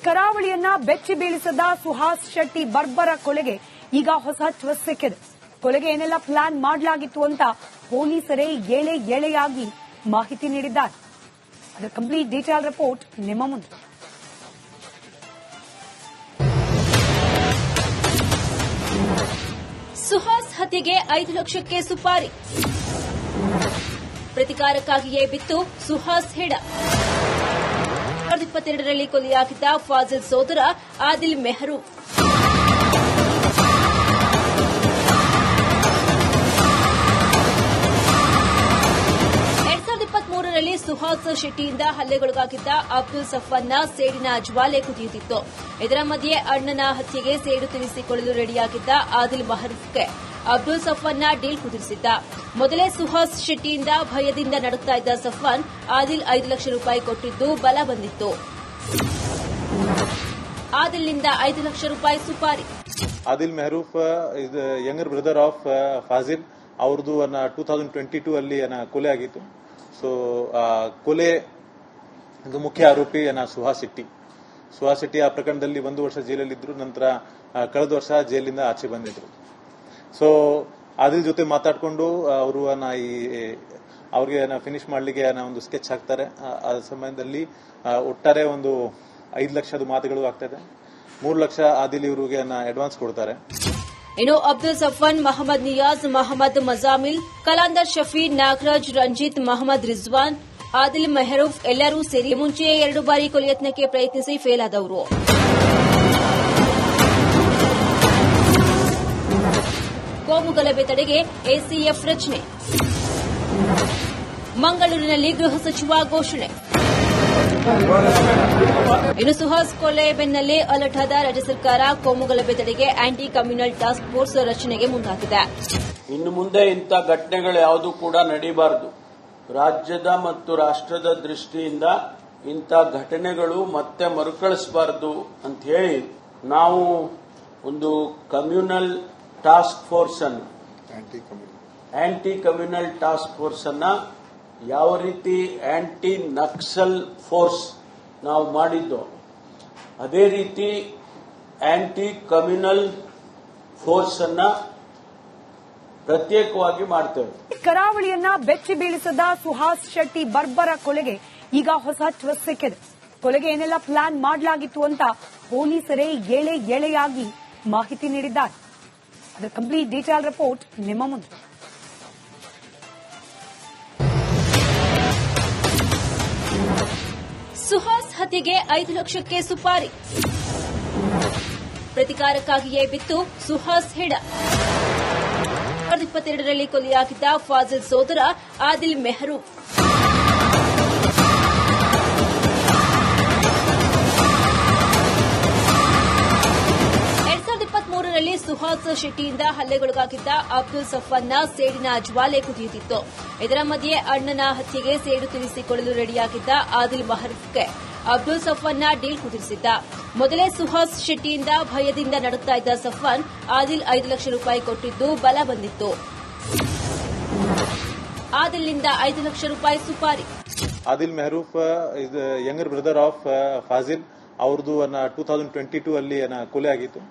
ಕರಾವಳಿಯನ್ನ ಬೆಚ್ಚಿ ಬೀಳಿಸದ ಸುಹಾಸ್ ಶೆಟ್ಟಿ ಬರ್ಬರ ಕೊಲೆಗೆ ಈಗ ಹೊಸ ಟ್ವಿಸ್ಟ್ ಸಿಕ್ಕಿದೆ. ಕೊಲೆಗೆ ಏನೆಲ್ಲ ಪ್ಲಾನ್ ಮಾಡಲಾಗಿತ್ತು ಅಂತ ಪೊಲೀಸರೇ ಏಳೆ ಏಳೆಯಾಗಿ ಮಾಹಿತಿ ನೀಡಿದ್ದಾರೆ. ಅದರ ಕಂಪ್ಲೀಟ್ ಡೀಟೇಲ್ ರಿಪೋರ್ಟ್ ನಿಮ್ಮ ಮುಂದೆ. ಸುಹಾಸ್ ಹತ್ಯೆಗೆ 5 ಲಕ್ಷಕ್ಕೆ ಸುಪಾರಿ, ಪ್ರತಿಕಾರಕ್ಕಾಗಿಯೇ ಬಿತ್ತು ಸುಹಾಸ್ ಹೆಡ. 2022ರಲ್ಲಿ ಕೊಲೆಯಾಗಿದ್ದ ಫಾಜಿಲ್ ಸೋದರ ಆದಿಲ್ ಮೆಹರೂಫ್. 2023ರಲ್ಲಿ ಸುಹಾಸ್ ಶೆಟ್ಟಿಯಿಂದ ಹಲ್ಲೆಗೊಳಗಾಗಿದ್ದ ಅಬ್ದುಲ್ ಸಫ್ವಾನ್ನ ಸೇಡಿನ ಜ್ವಾಲೆ ಕುದಿಯುತ್ತಿತ್ತು. ಇದರ ಮಧ್ಯೆ ಅಣ್ಣನ ಹತ್ಯೆಗೆ ಸೇಡು ತೀರಿಸಿಕೊಳ್ಳಲು ರೆಡಿಯಾಗಿದ್ದ ಆದಿಲ್ ಮೆಹರೂಫ್ಗೆ ಅಬ್ದುಲ್ ಸಫ್ವಾನ್ನ ಡೀಲ್ ಕುದುರಿಸಿದ್ದ. ಮೊದಲೇ ಸುಹಾಸ್ ಶೆಟ್ಟಿಯಿಂದ ಭಯದಿಂದ ನಡುತ್ತಾ ಇದ್ದ ಸಫ್ವಾನ್ ಆದಿಲ್ 5 ಲಕ್ಷ ರೂಪಾಯಿ ಕೊಟ್ಟಿದ್ದು ಬಲ ಬಂದಿತ್ತು. ಆದಿಲ್ನಿಂದ 5 ಲಕ್ಷ ರೂಪಾಯಿ ಸುಪಾರಿ. Adil Mehroof is younger brother of Fazil. ಅವ್ರದ್ದು 2022 ಅಲ್ಲಿ ಕೊಲೆ ಆಗಿತ್ತು. ಸೊ ಕೊಲೆ ಮುಖ್ಯ ಆರೋಪಿ ಸುಹಾಸ್ ಶೆಟ್ಟಿ. ಸುಹಾಸ್ ಶೆಟ್ಟಿ ಆ ಪ್ರಕರಣದಲ್ಲಿ 1 ವರ್ಷ ಜೈಲಲ್ಲಿದ್ರು. ನಂತರ ಕಳೆದ ವರ್ಷ ಜೈಲಿಂದ ಆಚೆ ಬಂದಿದ್ರು. ಸೊ ಆದಿಲ್ ಜೊತೆ ಮಾತಾಡಿಕೊಂಡು ಅವರು ಅವ್ರಿಗೆ ಫಿನಿಶ್ ಮಾಡಲಿಕ್ಕೆ ಒಂದು ಸ್ಕೆಚ್ ಹಾಕ್ತಾರೆ. ಆ ಸಮಯದಲ್ಲಿ ಒಟ್ಟಾರೆ ಒಂದು 5 ಲಕ್ಷದ ಮಾತುಗಳು ಆಗ್ತದೆ. 3 ಲಕ್ಷ ಆದಿಲ್ ಇವರಿಗೆ ಅಡ್ವಾನ್ಸ್ ಕೊಡ್ತಾರೆ. ಇನ್ನು ಅಬ್ದುಲ್ ಸಫ್ವಾನ್, ಮಹಮ್ಮದ್ ನಿಯಾಜ್, ಮಹಮ್ಮದ್ ಮಜಾಮಿಲ್, ಕಲಾಂದರ್ ಶಫಿ, ನಾಗರಾಜ್, ರಂಜಿತ್, ಮಹಮ್ಮದ್ ರಿಜ್ವಾನ್, ಆದಿಲ್ ಮೆಹರೂಫ್ ಎಲ್ಲರೂ ಸೇರಿ ಮುಂಚೆಯೇ 2 ಬಾರಿ ಕೊಲೆಯತ್ನಕ್ಕೆ ಪ್ರಯತ್ನಿಸಿ ಫೇಲ್ ಆದವರು. ಕೋಮು ಗಲಭೆ ತಡೆಗೆ ಎಸಿಎಫ್ ರಚನೆ. ಮಂಗಳೂರಿನಲ್ಲಿ ಗೃಹ ಸಚಿವ ಘೋಷಣೆ. ಇನ್ನು ಸುಹಾಸ್ ಕೊಲೆ ಬೆನ್ನಲ್ಲೇ ಅಲರ್ಟ್ ಆದ ರಾಜ್ಯ ಸರ್ಕಾರ ಕೋಮು ಗಲಭೆ ತಡೆಗೆ ಆಂಟಿ ಕಮ್ಯುನಲ್ ಟಾಸ್ಕ್ ಫೋರ್ಸ್ ರಚನೆಗೆ ಮುಂದಾಗಿದೆ. ಇನ್ನು ಮುಂದೆ ಇಂಥ ಘಟನೆಗಳು ಯಾವುದೂ ಕೂಡ ನಡೀಬಾರದು. ರಾಜ್ಯದ ಮತ್ತು ರಾಷ್ಟ್ರದ ದೃಷ್ಟಿಯಿಂದ ಇಂಥ ಘಟನೆಗಳು ಮತ್ತೆ ಮರುಕಳಿಸಬಾರದು ಅಂತ ಹೇಳಿ ನಾವು ಒಂದು ಕಮ್ಯುನಲ್ ಟಾಸ್ಕ್ ಫೋರ್ಸ್ ಅನ್ನು ಆಂಟಿ ಕಮ್ಯುನಲ್ ಟಾಸ್ಕ್ ಫೋರ್ಸ್ ಅನ್ನ ಯಾವ ರೀತಿ ಆಂಟಿ ನಕ್ಸಲ್ ಫೋರ್ಸ್ ನಾವು ಮಾಡಿದ್ದೋ ಅದೇ ರೀತಿ ಆಂಟಿ ಕಮ್ಯುನಲ್ ಫೋರ್ಸ್ ಅನ್ನ ಪ್ರತ್ಯೇಕವಾಗಿ ಮಾಡ್ತೇವೆ. ಕರಾವಳಿಯನ್ನ ಬೆಚ್ಚಿ ಬೀಳಿಸದ ಸುಹಾಸ್ ಶೆಟ್ಟಿ ಬರ್ಬರ ಕೊಲೆಗೆ ಈಗ ಹೊಸ ಟ್ವಿಸ್ಟ್ ಸಿಕ್ಕಿದೆ. ಕೊಲೆಗೆ ಏನೆಲ್ಲ ಪ್ಲಾನ್ ಮಾಡಲಾಗಿತ್ತು ಅಂತ ಪೊಲೀಸರೇ ಏಳೆ ಏಳೆಯಾಗಿ ಮಾಹಿತಿ ನೀಡಿದ್ದಾರೆ. ಅದರ ಕಂಪ್ಲೀಟ್ ಡೀಟೇಲ್ ರಿಪೋರ್ಟ್ ನಿಮ್ಮ ಮುಂದೆ. ಸುಹಾಸ್ ಹತ್ಯೆಗೆ 5 ಲಕ್ಷಕ್ಕೆ ಸುಪಾರಿ, ಪ್ರತಿಕಾರಕ್ಕಾಗಿಯೇ ಬಿತ್ತು ಸುಹಾಸ್ ಹೆಡ. 2022ರಲ್ಲಿ ಕೊಲೆಯಾಗಿದ್ದ ಫಾಜಿಲ್ ಸೋದರ ಆದಿಲ್ ಮೆಹರೂಫ್. 2023ರಲ್ಲಿ ಸುಹಾಸ್ ಶೆಟ್ಟಿಯಿಂದ ಹಲ್ಲೆಗೊಳಗಾಗಿದ್ದ ಅಬ್ದುಲ್ ಸಫ್ವಾನ್ನ ಸೇಡಿನ ಜ್ವಾಲೆ ಕುದಿಯುತ್ತಿತ್ತು. ಇದರ ಮಧ್ಯೆ ಅಣ್ಣನ ಹತ್ಯೆಗೆ ಸೇಡು ತೀರಿಸಿಕೊಳ್ಳಲು ರೆಡಿಯಾಗಿದ್ದ ಆದಿಲ್ ಮೆಹರೂಫ್ಗೆ ಅಬ್ದುಲ್ ಸಫ್ವಾನ್ನ ಡೀಲ್ ಕುದುರಿಸಿದ್ದ. ಮೊದಲೇ ಸುಹಾಸ್ ಶೆಟ್ಟಿಯಿಂದ ಭಯದಿಂದ ನಡುತ್ತಾ ಇದ್ದ ಸಫ್ವಾನ್ ಆದಿಲ್ 5 ಲಕ್ಷ ರೂಪಾಯಿ ಕೊಟ್ಟಿದ್ದು ಬಲ ಬಂದಿತ್ತು. ಆದಿಲ್ನಿಂದ 5 ಲಕ್ಷ ರೂಪಾಯಿ ಸುಪಾರಿ. Adil Mehroof is younger brother of Fazil. ಅವ್ರದ್ದು 2022 ಅಲ್ಲಿ ಕೊಲೆ ಆಗಿತ್ತು.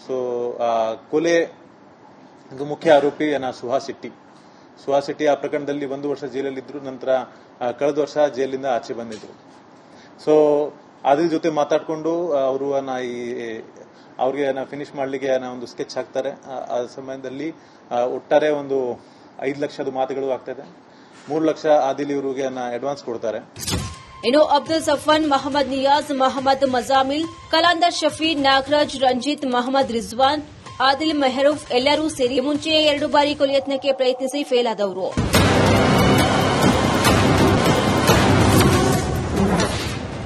ಸೊ ಕೊಲೆ ಮುಖ್ಯ ಆರೋಪಿ ಸುಹಾಸ್ ಶೆಟ್ಟಿ. ಸುಹಾಸ್ ಶೆಟ್ಟಿ ಆ ಪ್ರಕರಣದಲ್ಲಿ 1 ವರ್ಷ ಜೈಲಲ್ಲಿದ್ರು. ನಂತರ ಕಳೆದ ವರ್ಷ ಜೈಲಿಂದ ಆಚೆ ಬಂದಿದ್ರು. ಸೊ ಆದಿಲ್ ಜೊತೆ ಮಾತಾಡಿಕೊಂಡು ಅವರು ಅವ್ರಿಗೆ ಫಿನಿಶ್ ಮಾಡಲಿಕ್ಕೆ ಒಂದು ಸ್ಕೆಚ್ ಹಾಕ್ತಾರೆ. ಆ ಸಮಯದಲ್ಲಿ ಒಟ್ಟಾರೆ ಒಂದು 5 ಲಕ್ಷದ ಮಾತುಗಳು ಆಗ್ತದೆ. 3 ಲಕ್ಷ ಆದಿಲ್ ಇವರಿಗೆ ಅಡ್ವಾನ್ಸ್ ಕೊಡ್ತಾರೆ. ಇನ್ನು ಅಬ್ದುಲ್ ಸಫ್ವಾನ್, ಮಹಮ್ಮದ್ ನಿಯಾಜ್, ಮಹಮ್ಮದ್ ಮಜಾಮಿಲ್, ಕಲಾಂದರ್ ಶಫಿ, ನಾಗರಾಜ್, ರಂಜಿತ್, ಮಹಮ್ಮದ್ ರಿಜ್ವಾನ್, ಆದಿಲ್ ಮೆಹರೂಫ್ ಎಲ್ಲರೂ ಸೇರಿ ಮುಂಚೆಯೇ 2 ಬಾರಿ ಕೊಲೆಯತ್ನಕ್ಕೆ ಪ್ರಯತ್ನಿಸಿ ಫೇಲ್ ಆದವರು.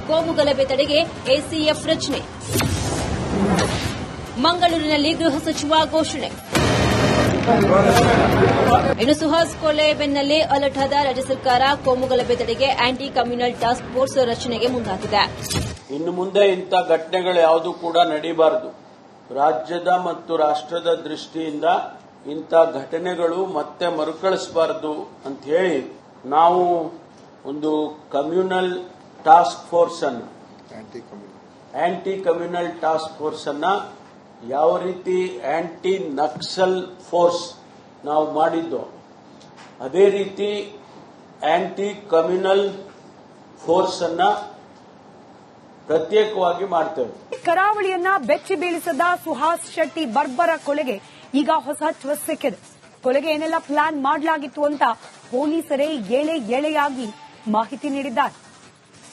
ಕೋಮು ಗಲಭೆ ತಡೆಗೆ ಎಸಿಎಫ್ ರಚನೆ. ಮಂಗಳೂರಿನಲ್ಲಿ ಗೃಹ ಸಚಿವ ಘೋಷಣೆ. ಇನ್ನು ಸುಹಾಸ್ ಕೊಲೆ ಬೆನ್ನಲ್ಲೇ ಅಲರ್ಟ್ ಆದ ರಾಜ್ಯ ಸರ್ಕಾರ ಕೋಮು ಗಲಭೆ ತಡೆಗೆ ಆಂಟಿ ಕಮ್ಯುನಲ್ ಟಾಸ್ಕ್ ಫೋರ್ಸ್ ರಚನೆಗೆ ಮುಂದಾಗಿದೆ. ಇನ್ನು ಮುಂದೆ ಇಂಥ ಘಟನೆಗಳು ಯಾವುದೂ ಕೂಡ ನಡೀಬಾರದು. ರಾಜ್ಯದ ಮತ್ತು ರಾಷ್ಟ್ರದ ದೃಷ್ಟಿಯಿಂದ ಇಂಥ ಘಟನೆಗಳು ಮತ್ತೆ ಮರುಕಳಿಸಬಾರದು ಅಂತ ಹೇಳಿ ನಾವು ಒಂದು ಕಮ್ಯುನಲ್ ಟಾಸ್ಕ್ ಫೋರ್ಸ್ ಅನ್ನು ಆಂಟಿ ಕಮ್ಯುನಲ್ ಟಾಸ್ಕ್ ಫೋರ್ಸ್ ಅನ್ನ ಯಾವ ರೀತಿ ಆಂಟಿ ನಕ್ಸಲ್ ಫೋರ್ಸ್ ನಾವು ಮಾಡಿದ್ದೋ ಅದೇ ರೀತಿ ಆಂಟಿ ಕಮ್ಯುನಲ್ ಫೋರ್ಸ್ ಅನ್ನ ಪ್ರತ್ಯೇಕವಾಗಿ ಮಾಡ್ತೇವೆ. ಕರಾವಳಿಯನ್ನ ಬೆಚ್ಚಿ ಬೀಳಿಸದ ಸುಹಾಸ್ ಶೆಟ್ಟಿ ಬರ್ಬರ ಕೊಲೆಗೆ ಈಗ ಹೊಸ ಟ್ವಿಸ್ಟ್ ಸಿಕ್ಕಿದೆ. ಕೊಲೆಗೆ ಏನೆಲ್ಲ ಪ್ಲಾನ್ ಮಾಡಲಾಗಿತ್ತು ಅಂತ ಪೊಲೀಸರೇ ಎಳೆಯಾಗಿ ಮಾಹಿತಿ ನೀಡಿದ್ದಾರೆ.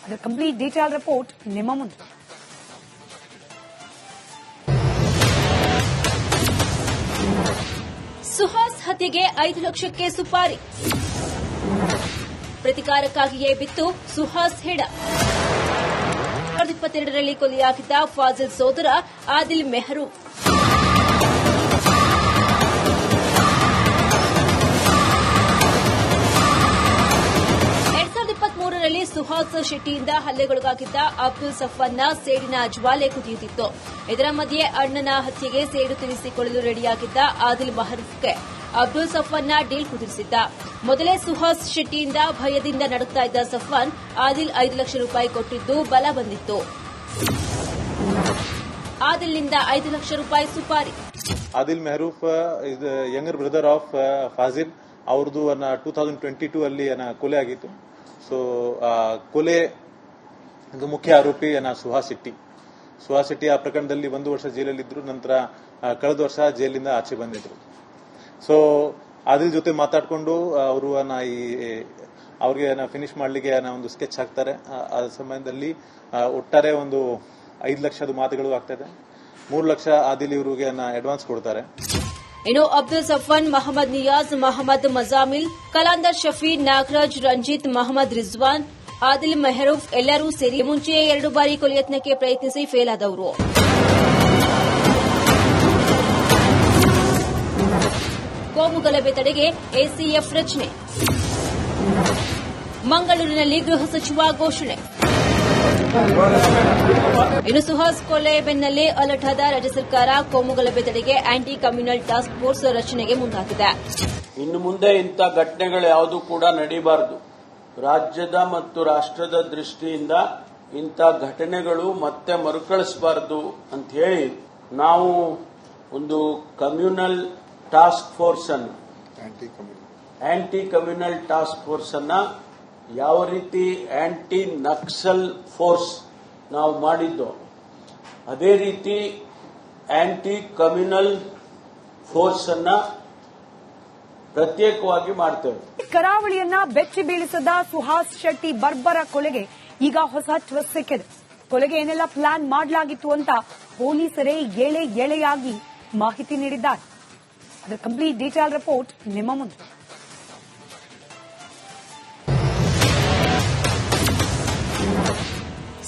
ಅದರ ಕಂಪ್ಲೀಟ್ ಡೀಟೇಲ್ ರಿಪೋರ್ಟ್ ನಿಮ್ಮ ಮುಂದೆ. ಸುಹಾಸ್ ಹತ್ಯೆಗೆ 5 ಲಕ್ಷಕ್ಕೆ ಸುಪಾರಿ, ಪ್ರತಿಕಾರಕ್ಕಾಗಿಯೇ ಬಿತ್ತು ಸುಹಾಸ್ ಹೆಡ. 2022ರಲ್ಲಿ ಕೊಲೆಯಾಗಿದ್ದ ಫಾಜಿಲ್ ಸೋದರ ಆದಿಲ್ ಮೆಹರೂಫ್. 2023ರಲ್ಲಿ ಸುಹಾಸ್ ಶೆಟ್ಟಿಯಿಂದ ಹಲ್ಲೆಗೊಳಗಾಗಿದ್ದ ಅಬ್ದುಲ್ ಸಫ್ವಾನ್ನ ಸೇಡಿನ ಜ್ವಾಲೆ ಕುದಿಯುತ್ತಿತ್ತು. ಇದರ ಮಧ್ಯೆ ಅಣ್ಣನ ಹತ್ಯೆಗೆ ಸೇಡು ತೀರಿಸಿಕೊಳ್ಳಲು ರೆಡಿಯಾಗಿದ್ದ ಆದಿಲ್ ಮೆಹರೂಫ್ಗೆ ಅಬ್ದುಲ್ ಸಫ್ವಾನ್ನ ಡೀಲ್ ಕುದುರಿಸಿದ್ದ. ಮೊದಲೇ ಸುಹಾಸ್ ಶೆಟ್ಟಿಯಿಂದ ಭಯದಿಂದ ನಡುತ್ತಾ ಇದ್ದ ಸಫ್ವಾನ್ ಆದಿಲ್ 5 ಲಕ್ಷ ರೂಪಾಯಿ ಕೊಟ್ಟಿದ್ದು ಬಲ ಬಂದಿತ್ತು. ಆದಿಲ್ನಿಂದ 5 ಲಕ್ಷ ರೂಪಾಯಿ ಸುಪಾರಿ. Adil Mehroof is younger brother of Fazil. ಅವ್ರದ್ದು 2022 ಅಲ್ಲಿ ಕೊಲೆ ಆಗಿತ್ತು. ಸೊ ಕೊಲೆ ಮುಖ್ಯ ಆರೋಪಿ ಸುಹಾಸ್ ಶೆಟ್ಟಿ ಆ ಪ್ರಕರಣದಲ್ಲಿ 1 ವರ್ಷ ಜೈಲಲ್ಲಿದ್ರು. ನಂತರ ಕಳೆದ ವರ್ಷ ಜೈಲಿಂದ ಆಚೆ ಬಂದಿದ್ರು. ಸೊ ಆದಿಲ್ ಜೊತೆ ಮಾತಾಡಿಕೊಂಡು ಅವರು ಅವ್ರಿಗೆ ಫಿನಿಶ್ ಮಾಡ್ಲಿಕ್ಕೆ ಒಂದು ಸ್ಕೆಚ್ ಹಾಕ್ತಾರೆ. ಆ ಸಮಯದಲ್ಲಿ ಒಟ್ಟಾರೆ ಒಂದು 5 ಲಕ್ಷದ ಮಾತುಗಳು ಆಗ್ತದೆ. 3 ಲಕ್ಷ ಆದಿಲ್ ಇವರಿಗೆ ಅಡ್ವಾನ್ಸ್ ಕೊಡ್ತಾರೆ. ಇನ್ನು ಅಬ್ದುಲ್ ಸಫ್ವಾನ್, ಮಹಮ್ಮದ್ ನಿಯಾಜ್, ಮಹಮ್ಮದ್ ಮಜಾಮಿಲ್, ಕಲಾಂದರ್ ಶಫಿ, ನಾಗರಾಜ್, ರಂಜಿತ್, ಮಹಮ್ಮದ್ ರಿಜ್ವಾನ್, ಆದಿಲ್ ಮೆಹರೂಫ್ ಎಲ್ಲರೂ ಸೇರಿ ಮುಂಚೆಯೇ 2 ಬಾರಿ ಕೊಲೆಯತ್ನಕ್ಕೆ ಪ್ರಯತ್ನಿಸಿ ಫೇಲ್ ಆದವರು. ಕೋಮು ಗಲಭೆ ತಡೆಗೆ ಎಸಿಎಫ್ ರಚನೆ. ಮಂಗಳೂರಿನಲ್ಲಿ ಗೃಹ ಸಚಿವ ಘೋಷಣೆ. ಇನ್ನು ಸುಹಾಸ್ ಕೊಲೆ ಬೆನ್ನಲ್ಲೇ ಅಲರ್ಟ್ ಆದ ರಾಜ್ಯ ಸರ್ಕಾರ ಕೋಮು ಗಲಭೆ ತಡೆಗೆ ಆಂಟಿ ಕಮ್ಯುನಲ್ ಟಾಸ್ಕ್ ಫೋರ್ಸ್ ರಚನೆಗೆ ಮುಂದಾಗಿದೆ. ಇನ್ನು ಮುಂದೆ ಇಂಥ ಘಟನೆಗಳು ಯಾವುದೂ ಕೂಡ ನಡೀಬಾರದು. ರಾಜ್ಯದ ಮತ್ತು ರಾಷ್ಟ್ರದ ದೃಷ್ಟಿಯಿಂದ ಇಂಥ ಘಟನೆಗಳು ಮತ್ತೆ ಮರುಕಳಿಸಬಾರದು ಅಂತ ಹೇಳಿ ನಾವು ಒಂದು ಕಮ್ಯುನಲ್ ಟಾಸ್ಕ್ ಫೋರ್ಸ್ ಅನ್ನು ಆಂಟಿ ಕಮ್ಯುನಲ್ ಟಾಸ್ಕ್ ಫೋರ್ಸ್ ಅನ್ನ ಯಾವ ರೀತಿ ಆಂಟಿ ನಕ್ಸಲ್ ಫೋರ್ಸ್ ನಾವು ಮಾಡಿದ್ದೋ ಅದೇ ರೀತಿ ಆಂಟಿ ಕಮ್ಯುನಲ್ ಫೋರ್ಸ್ ಅನ್ನ ಪ್ರತ್ಯೇಕವಾಗಿ ಮಾಡ್ತೇವೆ. ಕರಾವಳಿಯನ್ನ ಬೆಚ್ಚಿ ಬೀಳಿಸದ ಸುಹಾಸ್ ಶೆಟ್ಟಿ ಬರ್ಬರ ಕೊಲೆಗೆ ಈಗ ಹೊಸ ಟ್ವಿಸ್ಟ್ ಸಿಕ್ಕಿದೆ. ಕೊಲೆಗೆ ಏನೆಲ್ಲ ಪ್ಲಾನ್ ಮಾಡಲಾಗಿತ್ತು ಅಂತ ಪೊಲೀಸರೇ ಎಳೆಯಾಗಿ ಮಾಹಿತಿ ನೀಡಿದ್ದಾರೆ. ಅದರ ಕಂಪ್ಲೀಟ್ ಡೀಟೇಲ್ ರಿಪೋರ್ಟ್ ನಿಮ್ಮ ಮುಂದೆ.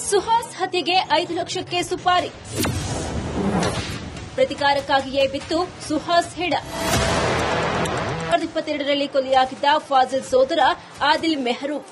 ಸುಹಾಸ್ ಹತ್ಯೆಗೆ 5 ಲಕ್ಷಕ್ಕೆ ಸುಪಾರಿ, ಪ್ರತಿಕಾರಕ್ಕಾಗಿಯೇ ಬಿತ್ತು ಸುಹಾಸ್ ಹೆಡ. 2022ರಲ್ಲಿ ಕೊಲೆಯಾಗಿದ್ದ ಫಾಜಿಲ್ ಸೋದರ ಆದಿಲ್ ಮೆಹರೂಫ್.